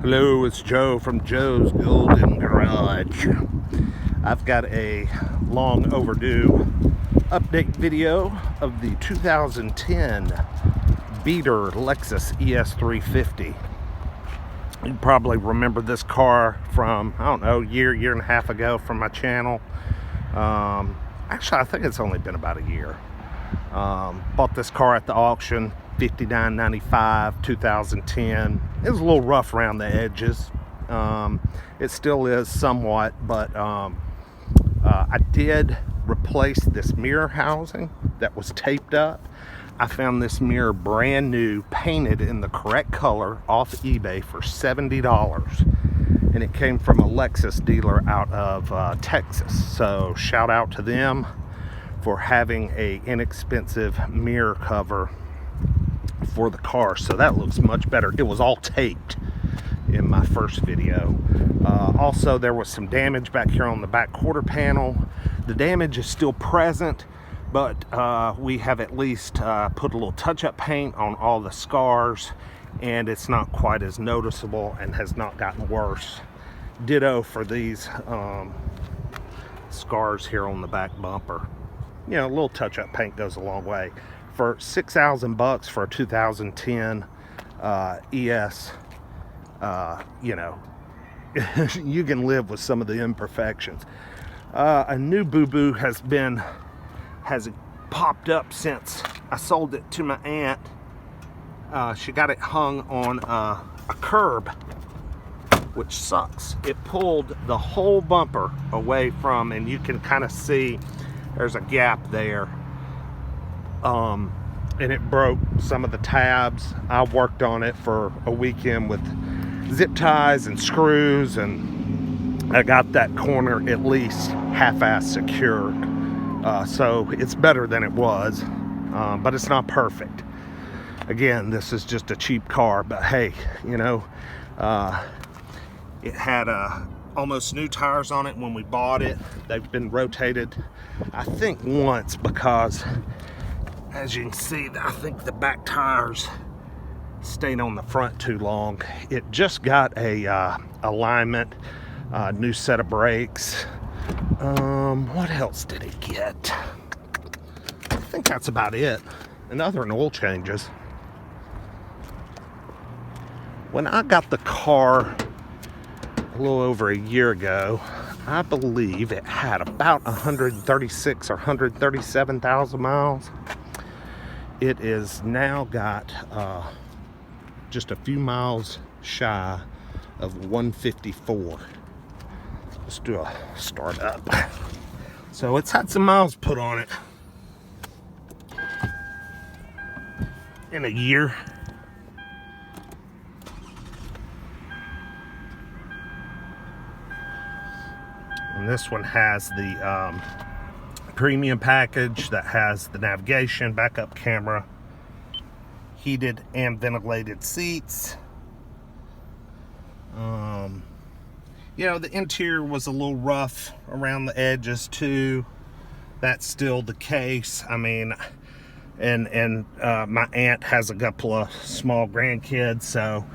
Hello, it's Joe from Joe's Golden Garage. I've got a long overdue update video of the 2010 beater Lexus ES350. You probably remember this car from, I don't know, year and a half ago from my channel. Actually, I think it's only been about a year. Bought this car at the auction, $59.95, 2010. It was a little rough around the edges. It still is somewhat, but I did replace this mirror housing that was taped up. I found this mirror brand new, painted in the correct color off eBay for $70. And it came from a Lexus dealer out of Texas. So shout out to them for having a inexpensive mirror cover for the car. So that looks much better. It was all taped in my first video. Also, there was some damage back here on the back quarter panel. The damage is still present, but we have at least put a little touch-up paint on all the scars, and it's not quite as noticeable and has not gotten worse. Ditto for these scars here on the back bumper. You know, a little touch-up paint goes a long way. For $6,000 for a 2010 ES, you know, you can live with some of the imperfections. A new boo-boo has popped up since I sold it to my aunt. She got it hung on a curb, which sucks. It pulled the whole bumper away from, and you can kind of see there's a gap there. And it broke some of the tabs. I worked on it for a weekend with zip ties and screws, and I got that corner at least half-ass secured. So it's better than it was, but it's not perfect. Again, this is just a cheap car, but hey, you know, it had almost new tires on it when we bought it. They've been rotated, I think, once, because as you can see, I think the back tires stayed on the front too long. It just got a alignment, new set of brakes. What else did it get? I think that's about it. And other than oil changes. When I got the car a little over a year ago, I believe it had about 136 or 137,000 miles. It is now got just a few miles shy of 154. Let's do a start up. So it's had some miles put on it in a year. And this one has the premium package that has the navigation, backup camera, heated and ventilated seats. You know, the interior was a little rough around the edges too. That's still the case. I mean, and my aunt has a couple of small grandkids, so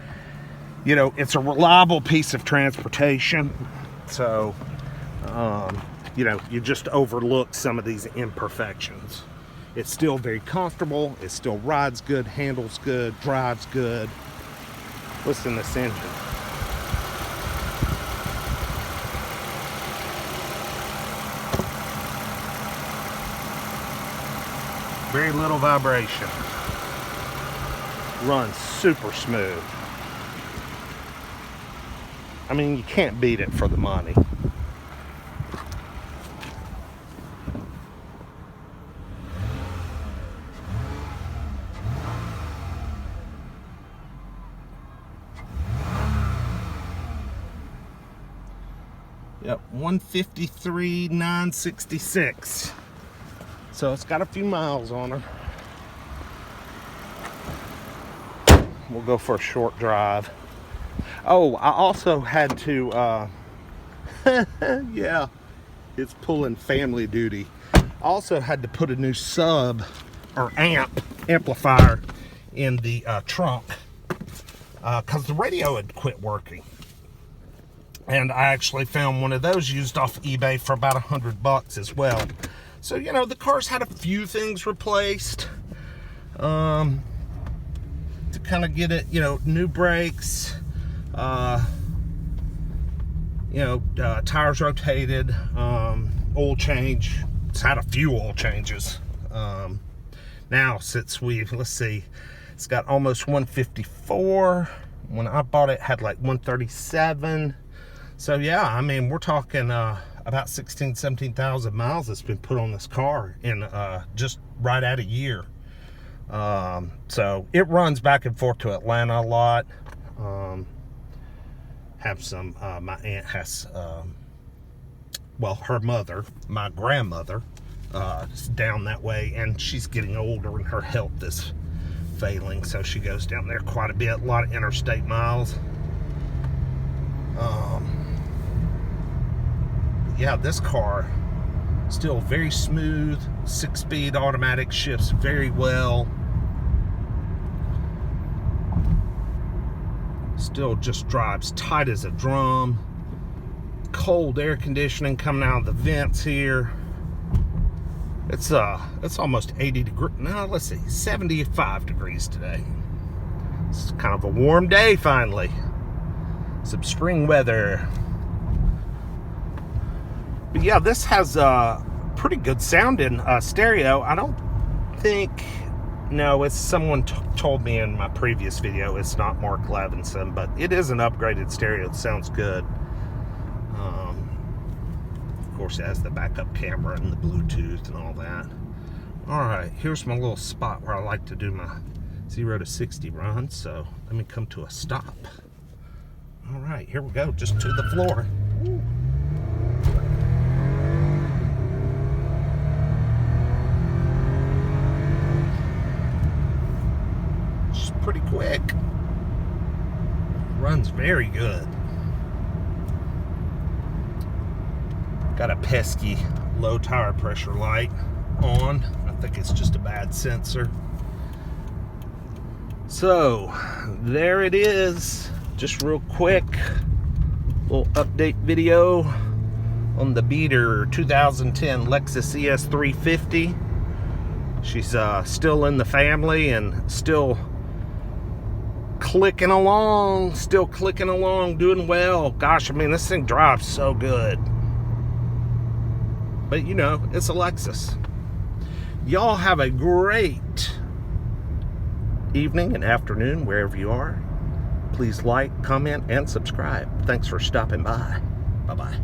you know, it's a reliable piece of transportation. So you know, you just overlook some of these imperfections. It's still very comfortable. It still rides good, handles good, drives good. Listen to this engine. Very little vibration. Runs super smooth. I mean, you can't beat it for the money. Yep, 153,966. So it's got a few miles on her. We'll go for a short drive. Oh, I also had to, yeah, it's pulling family duty. I also had to put a new sub or amplifier in the trunk. because the radio had quit working. And I actually found one of those used off eBay for about $100 as well. So, you know, the car's had a few things replaced to kind of get it, you know, new brakes, tires rotated, oil change. It's had a few oil changes. Now, since let's see, it's got almost 154. When I bought it, had like 137. So yeah, I mean, we're talking about 17,000 miles that's been put on this car in just right at a year. So it runs back and forth to Atlanta a lot. Have some, my aunt has, well, her mother, my grandmother, is down that way, and she's getting older and her health is failing, so she goes down there quite a bit, a lot of interstate miles. Yeah, this car still very smooth, 6-speed automatic, shifts very well. Still just drives tight as a drum. Cold air conditioning coming out of the vents here. It's almost 80 degrees. No, let's see, 75 degrees today. It's kind of a warm day finally. Some spring weather. But yeah, this has a pretty good sounding stereo. I don't think, no, it's someone told me in my previous video, it's not Mark Levinson, but it is an upgraded stereo. It sounds good. Of course, it has the backup camera and the Bluetooth and all that. All right, here's my little spot where I like to do my 0 to 60 run. So let me come to a stop. All right, here we go, just to the floor. Ooh. Pretty quick. Runs very good. Got a pesky low tire pressure light on. I think it's just a bad sensor. So there it is. Just real quick, little update video on the beater 2010 Lexus ES350. She's still in the family and still clicking along, doing well. Gosh, I mean, this thing drives so good. But you know, it's a Lexus. Y'all have a great evening and afternoon wherever you are. Please like, comment, and subscribe. Thanks for stopping by. Bye-bye.